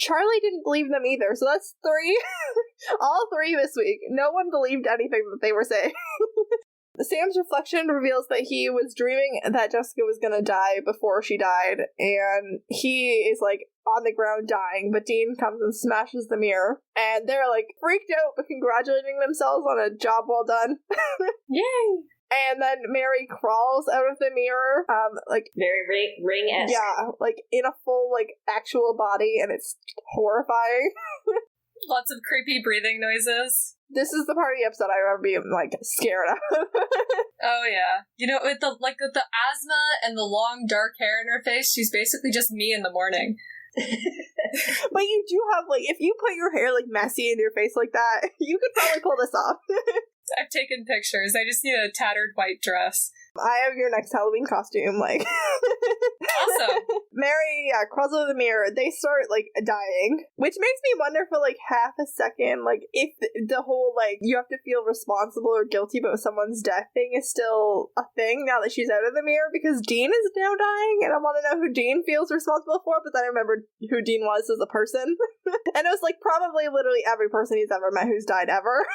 Charlie didn't believe them either, so that's 3. All 3 this week. No one believed anything that they were saying. Sam's reflection reveals that he was dreaming that Jessica was gonna die before she died, and he is, like, on the ground dying, but Dean comes and smashes the mirror, and they're, like, freaked out but congratulating themselves on a job well done. Yay! And then Mary crawls out of the mirror, like... Very ring-esque. Yeah, like, in a full, like, actual body, and it's horrifying. Lots of creepy breathing noises. This is the part of the episode I remember being, like, scared of. Oh, yeah. You know, with the asthma and the long dark hair in her face, she's basically just me in the morning. But you do have, like, if you put your hair, like, messy in your face like that, you could probably pull this off. I've taken pictures. I just need a tattered white dress. I have your next Halloween costume, like. Awesome. Mary, crawls out of the mirror. They start, like, dying. Which makes me wonder for, like, half a second, like, if the whole, like, you have to feel responsible or guilty about someone's death thing is still a thing now that she's out of the mirror, because Dean is now dying, and I want to know who Dean feels responsible for, but then I remembered who Dean was as a person. And it was, like, probably literally every person he's ever met who's died ever.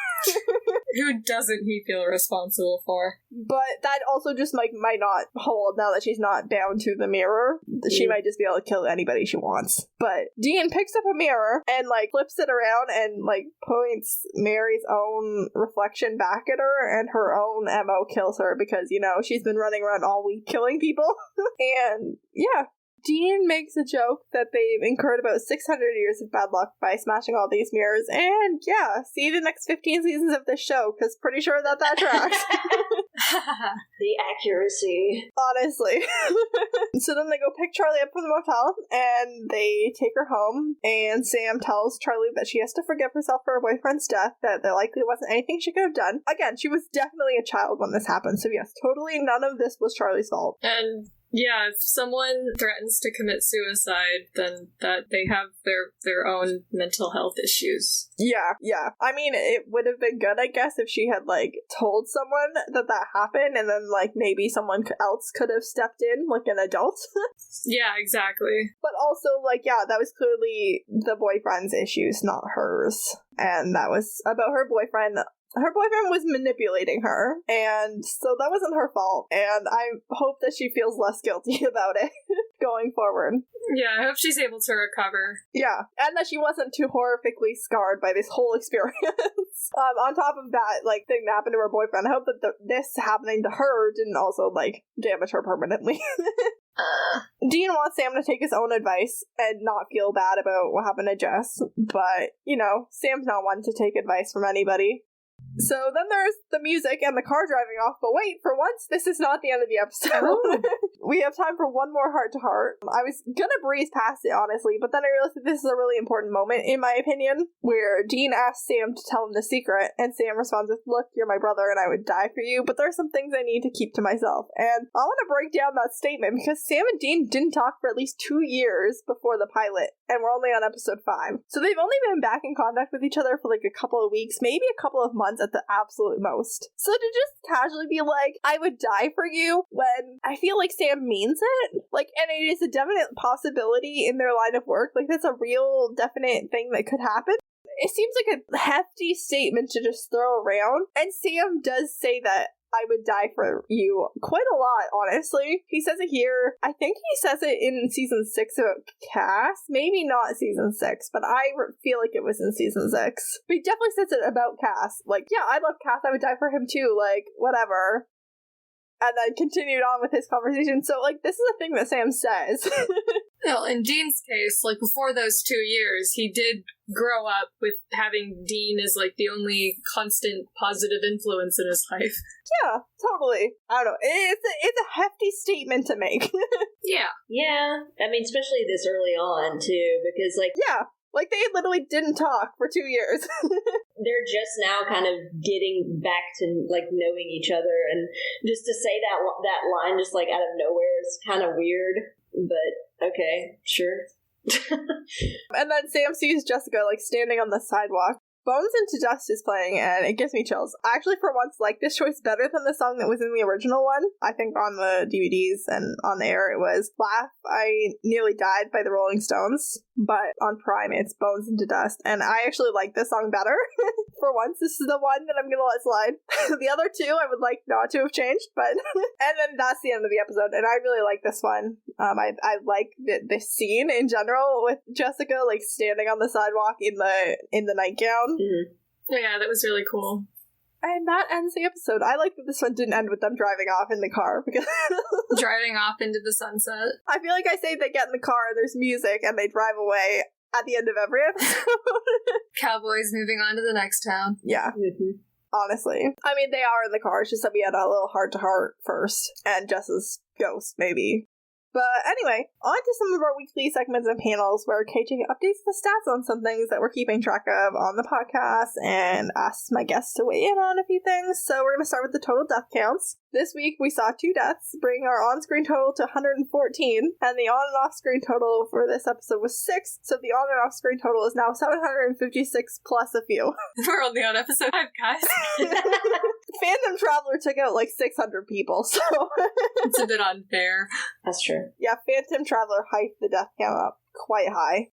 Who doesn't he feel responsible for? But that also just might not hold now that she's not bound to the mirror. She might just be able to kill anybody she wants. But Dean picks up a mirror and, like, flips it around and, like, points Mary's own reflection back at her, and her own MO kills her because, you know, she's been running around all week killing people. And yeah, Dean makes a joke that they've incurred about 600 years of bad luck by smashing all these mirrors, and yeah, see the next 15 seasons of this show, because pretty sure that tracks. The accuracy. Honestly. So then they go pick Charlie up from the motel, and they take her home, and Sam tells Charlie that she has to forgive herself for her boyfriend's death, that there likely wasn't anything she could have done. Again, she was definitely a child when this happened, so yes, totally none of this was Charlie's fault. And yeah, if someone threatens to commit suicide, then that they have their own mental health issues. Yeah. I mean, it would have been good, I guess, if she had, like, told someone that happened, and then, like, maybe someone else could have stepped in, like an adult. Yeah, exactly. But also, like, yeah, that was clearly the boyfriend's issues, not hers. And that was about her boyfriend. Her boyfriend was manipulating her, and so that wasn't her fault, and I hope that she feels less guilty about it going forward. Yeah, I hope she's able to recover. Yeah, and that she wasn't too horrifically scarred by this whole experience. On top of that, like, thing that happened to her boyfriend, I hope that this happening to her didn't also, like, damage her permanently. Dean wants Sam to take his own advice and not feel bad about what happened to Jess, but, you know, Sam's not one to take advice from anybody. So then there's the music and the car driving off, but wait, for once, this is not the end of the episode. We have time for one more heart-to-heart. I was gonna breeze past it, honestly, but then I realized that this is a really important moment, in my opinion, where Dean asks Sam to tell him the secret, and Sam responds with, "Look, you're my brother and I would die for you, but there are some things I need to keep to myself." And I want to break down that statement, because Sam and Dean didn't talk for at least 2 years before the pilot, and we're only on episode 5. So they've only been back in contact with each other for like a couple of weeks, maybe a couple of months at the absolute most. So to just casually be like, "I would die for you," when I feel like Sam means it, like, and it is a definite possibility in their line of work, like, that's a real definite thing that could happen. It seems like a hefty statement to just throw around, and Sam does say that "I would die for you" quite a lot, honestly. He says it here. I think he says it in season 6 about Cass. Maybe not season 6, but I feel like it was in season 6. But he definitely says it about Cass. Like, yeah, I love Cass. I would die for him too. Like, whatever. And then continued on with his conversation. So, like, this is a thing that Sam says. Well, in Dean's case, like, before those 2 years, he did grow up with having Dean as, like, the only constant positive influence in his life. Yeah, totally. I don't know. It's a hefty statement to make. Yeah. Yeah. I mean, especially this early on, too, because, like... Yeah. Like, they literally didn't talk for 2 years. They're just now kind of getting back to, like, knowing each other, and just to say that line just, like, out of nowhere is kind of weird, but okay, sure. And then Sam sees Jessica, like, standing on the sidewalk. Bones Into Dust is playing, and it gives me chills. I actually, for once, like this choice better than the song that was in the original one. I think on the DVDs and on the air it was Laugh, I Nearly Died by the Rolling Stones. but on Prime it's Bones into Dust, and I actually like this song better. For once, this is the one that I'm gonna let slide. The other two I would like not to have changed, but and then that's the end of the episode, and I really like this one. I like this scene in general with Jessica like standing on the sidewalk in the nightgown. Mm-hmm. Yeah, that was really cool. And that ends the episode. I like that this one didn't end with them driving off in the car, because Driving off into the sunset. I feel like I say they get in the car and there's music and they drive away at the end of every episode. Cowboys moving on to the next town. Yeah. Mm-hmm. Honestly. I mean, they are in the car. It's just that we had a little heart-to-heart first. And Jess's ghost, maybe. But anyway, on to some of our weekly segments and panels where KJ updates the stats on some things that we're keeping track of on the podcast and asks my guests to weigh in on a few things. So we're going to start with the total death counts. This week we saw 2 deaths, bringing our on-screen total to 114, and the on- and off-screen total for this episode was 6, so the on- and off-screen total is now 756 plus a few. We're only on episode 5, guys. Phantom Traveler took out like 600 people, so... It's a bit unfair. That's true. Yeah, Phantom Traveler hiked the death count up quite high.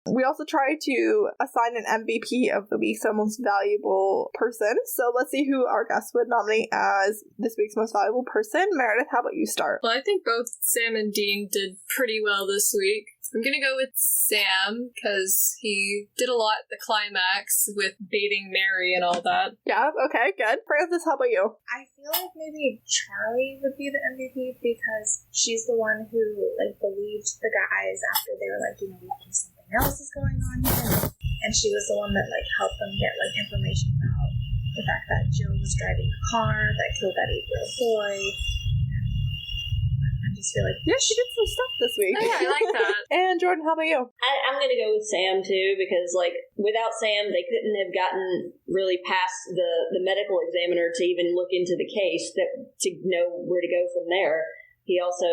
We also tried to assign an MVP of the week's most valuable person, so let's see who our guest would nominate as this week's most valuable person. Meredith, how about you start? Well, I think both Sam and Dean did pretty well this week. I'm gonna go with Sam, because he did a lot at the climax with baiting Mary and all that. Yeah, okay, good. Francis, how about you? I feel like maybe Charlie would be the MVP because she's the one who like believed the guys after they were like, we think something else is going on here, and she was the one that like helped them get like information about the fact that Jill was driving a car that killed that 8-year-old boy. I just feel like Yeah, she did some stuff this week. Oh, yeah, I like that. And Jordan, how about you? I'm going to go with Sam, too, because, like, without Sam, they couldn't have gotten really past the medical examiner to even look into the case to know where to go from there. He also,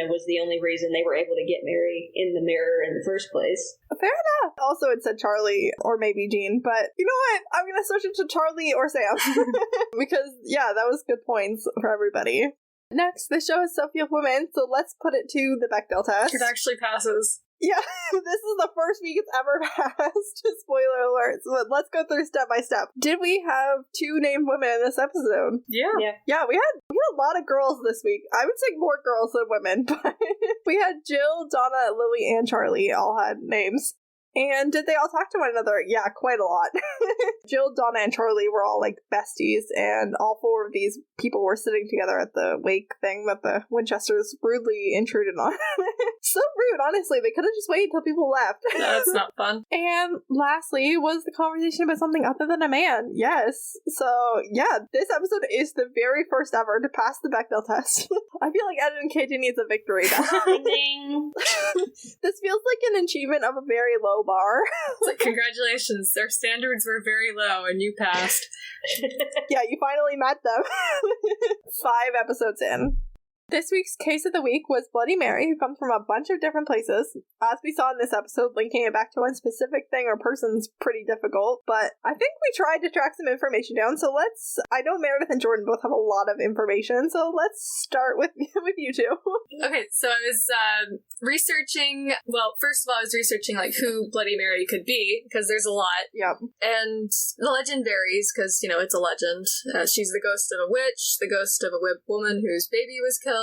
was the only reason they were able to get Mary in the mirror in the first place. Fair enough. Also, it said Charlie or maybe Jean, but you know what? I'm going to switch it to Charlie or Sam. Because, yeah, that was good points for everybody. Next, the show is Sophie of Women, so let's put it to the Bechdel test. It actually passes. Yeah, this is the first week it's ever passed. Spoiler alert. So let's go through step by step. Did we have 2 named women in this episode? Yeah. Yeah, we had a lot of girls this week. I would say more girls than women, but we had Jill, Donna, Lily, and Charlie all had names. And did they all talk to one another? Yeah, quite a lot. Jill, Donna, and Charlie were all like besties, and all 4 of these people were sitting together at the wake thing that the Winchesters rudely intruded on. So rude, honestly. They could have just waited until people left. That's not fun. And lastly was the conversation about something other than a man. Yes. So, yeah, this episode is the very first ever to pass the Bechdel test. I feel like Ed and KJ needs a victory now. Ding. This feels like an achievement of a very low bar. It's like, congratulations, their standards were very low and you passed. Yeah, you finally met them. 5 episodes in. This week's case of the week was Bloody Mary, who comes from a bunch of different places. As we saw in this episode, linking it back to one specific thing or person's pretty difficult, but I think we tried to track some information down, so I know Meredith and Jordan both have a lot of information, so let's start with you two. Okay, so I was researching, well, first of all, I was researching like who Bloody Mary could be, because there's a lot. Yep. And the legend varies, because, it's a legend. She's the ghost of a witch, the ghost of a woman whose baby was killed.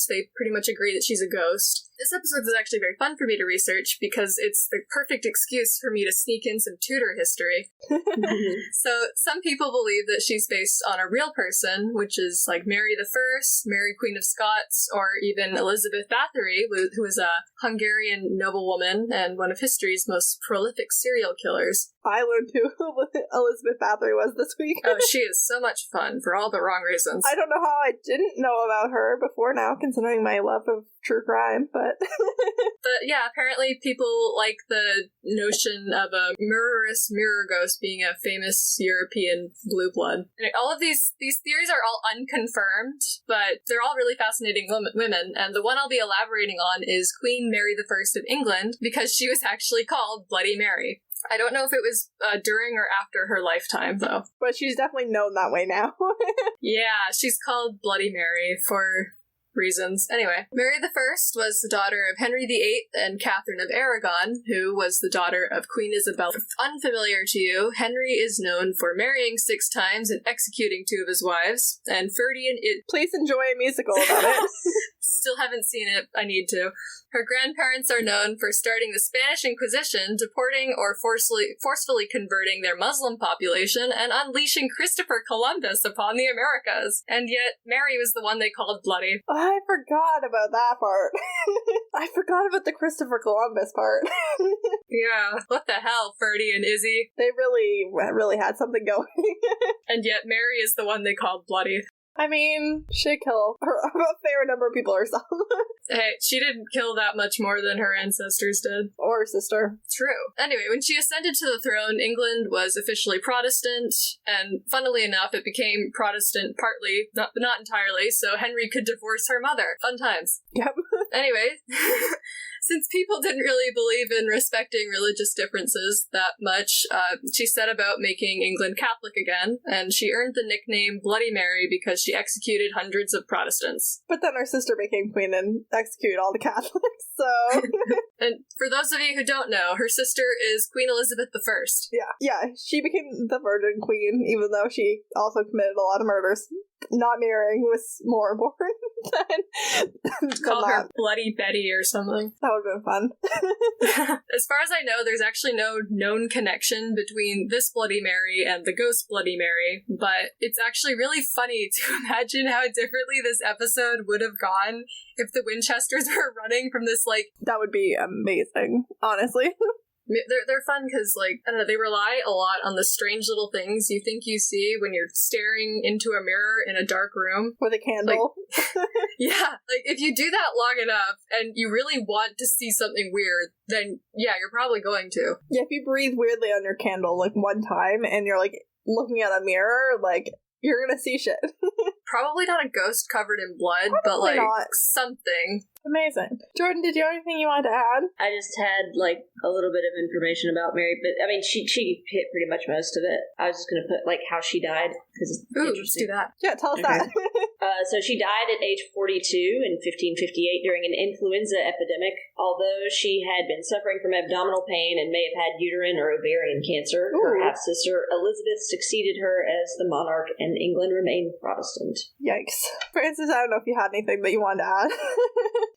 They pretty much agree that she's a ghost. This episode was actually very fun for me to research because it's the perfect excuse for me to sneak in some Tudor history. So some people believe that she's based on a real person, which is like Mary I, Mary Queen of Scots, or even Elizabeth Bathory, who is a Hungarian noblewoman and one of history's most prolific serial killers. I learned who Elizabeth Bathory was this week. Oh, she is so much fun for all the wrong reasons. I don't know how I didn't know about her before now, considering my love of true crime, but... But yeah, apparently people like the notion of a murderous mirror ghost being a famous European blue blood. And all of these theories are all unconfirmed, but they're all really fascinating women, and the one I'll be elaborating on is Queen Mary I of England, because she was actually called Bloody Mary. I don't know if it was during or after her lifetime, though. But she's definitely known that way now. Yeah, she's called Bloody Mary for reasons. Anyway, Mary I was the daughter of Henry VIII and Catherine of Aragon, who was the daughter of Queen Isabel. If unfamiliar to you, Henry is known for marrying 6 times and executing 2 of his wives, and Ferdinand is... Please enjoy a musical about it. Still haven't seen it. I need to. Her grandparents are known for starting the Spanish Inquisition, deporting or forcefully converting their Muslim population, and unleashing Christopher Columbus upon the Americas. And yet, Mary was the one they called bloody. I forgot about that part. I forgot about the Christopher Columbus part. Yeah. What the hell, Ferdy and Izzy? They really had something going. And yet, Mary is the one they called bloody. I mean, she'd kill a fair number of people herself. Hey, she didn't kill that much more than her ancestors did. Or her sister. True. Anyway, when she ascended to the throne, England was officially Protestant, and funnily enough, it became Protestant partly, but not entirely, so Henry could divorce her mother. Fun times. Yep. Anyway, since people didn't really believe in respecting religious differences that much, she set about making England Catholic again, and she earned the nickname Bloody Mary because she executed hundreds of Protestants. But then her sister became queen and executed all the Catholics, so... And for those of you who don't know, her sister is Queen Elizabeth I. Yeah, she became the Virgin Queen, even though she also committed a lot of murders. Not marrying was more important than Call that. her Bloody Betty or something. That would have been fun. As far as I know, there's actually no known connection between this Bloody Mary and the ghost Bloody Mary, but it's actually really funny to imagine how differently this episode would have gone if the Winchesters were running from this, like... That would be amazing, honestly. They're fun because, like, I don't know, they rely a lot on the strange little things you think you see when you're staring into a mirror in a dark room. With a candle. Like, yeah, like, if you do that long enough and you really want to see something weird, then, yeah, you're probably going to. Yeah, if you breathe weirdly on your candle, like, one time, and you're, like, looking at a mirror, like, you're gonna see shit. Probably not a ghost covered in blood, Probably but, like, not. Something. Amazing. Jordan, did you have anything you wanted to add? I just had, like, a little bit of information about Mary, but, I mean, she hit pretty much most of it. I was just going to put, like, how she died, because it's Let's do that. Yeah, tell us Okay. that. So she died at age 42 in 1558 during an influenza epidemic. Although she had been suffering from abdominal pain and may have had uterine or ovarian cancer, her Ooh. half-sister Elizabeth succeeded her as the monarch, and England remained Protestant. Yikes. Francis, I don't know if you had anything that you wanted to add.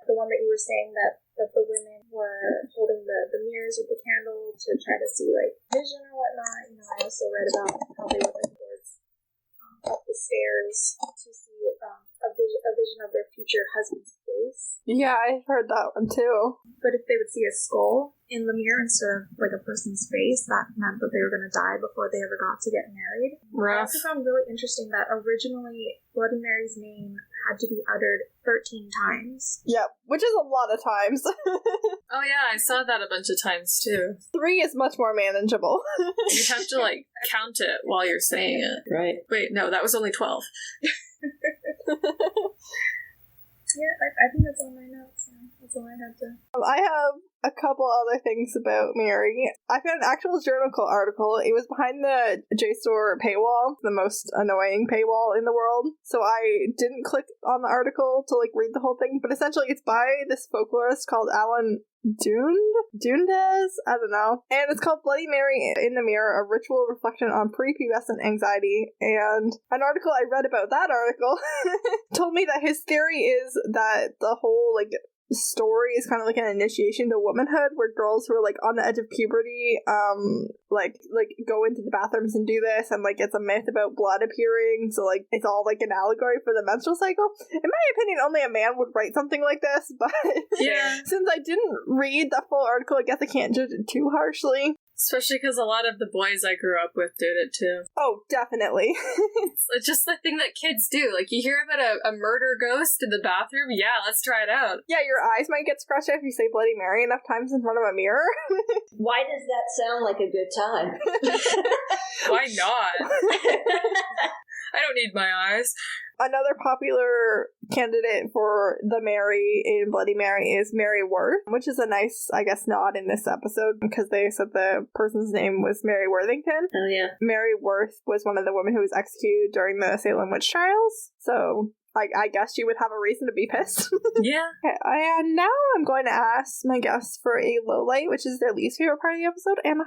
The one that you were saying that the women were holding the mirrors with the candle to try to see, like, vision or whatnot. You know, I also read about how they would like towards up the stairs to see a vision of their future husband's face. Yeah, I heard that one too. But if they would see a skull in the mirror instead of, like, a person's face, that meant that they were going to die before they ever got to get married. I Rough. also found really interesting that originally Bloody Mary's name had to be uttered 13 times. Yep, which is a lot of times. Oh yeah, I saw that a bunch of times too. 3 is much more manageable. You have to, like, count it while you're saying it. Right. Wait, no, that was only 12. Yeah, I think that's all my notes. Yeah, that's all I had to. I have a couple other things about Mary. I found an actual journicle article. It was behind the JSTOR paywall, the most annoying paywall in the world. So I didn't click on the article to, like, read the whole thing, but essentially it's by this folklorist called Alan Dundes? I don't know. And it's called Bloody Mary in the Mirror, a ritual reflection on prepubescent anxiety. And an article I read about that article told me that his theory is that the whole, like, story is kind of like an initiation to womanhood, where girls who are, like, on the edge of puberty like go into the bathrooms and do this, and, like, it's a myth about blood appearing, so, like, it's all like an allegory for the menstrual cycle. In my opinion, only a man would write something like this, but Yeah. since I didn't read the full article, I guess I can't judge it too harshly. Especially because a lot of the boys I grew up with did it too. Oh, definitely. It's just the thing that kids do. Like, you hear about a murder ghost in the bathroom, yeah, let's try it out. Yeah, your eyes might get scratched out if you say Bloody Mary enough times in front of a mirror. Why does that sound like a good time? Why not? I don't need my eyes. Another popular candidate for the Mary in Bloody Mary is Mary Worth, which is a nice, I guess, nod in this episode because they said the person's name was Mary Worthington. Oh, yeah. Mary Worth was one of the women who was executed during the Salem witch trials. So I guess she would have a reason to be pissed. Yeah. Okay, and now I'm going to ask my guests for a low light, which is their least favorite part of the episode, and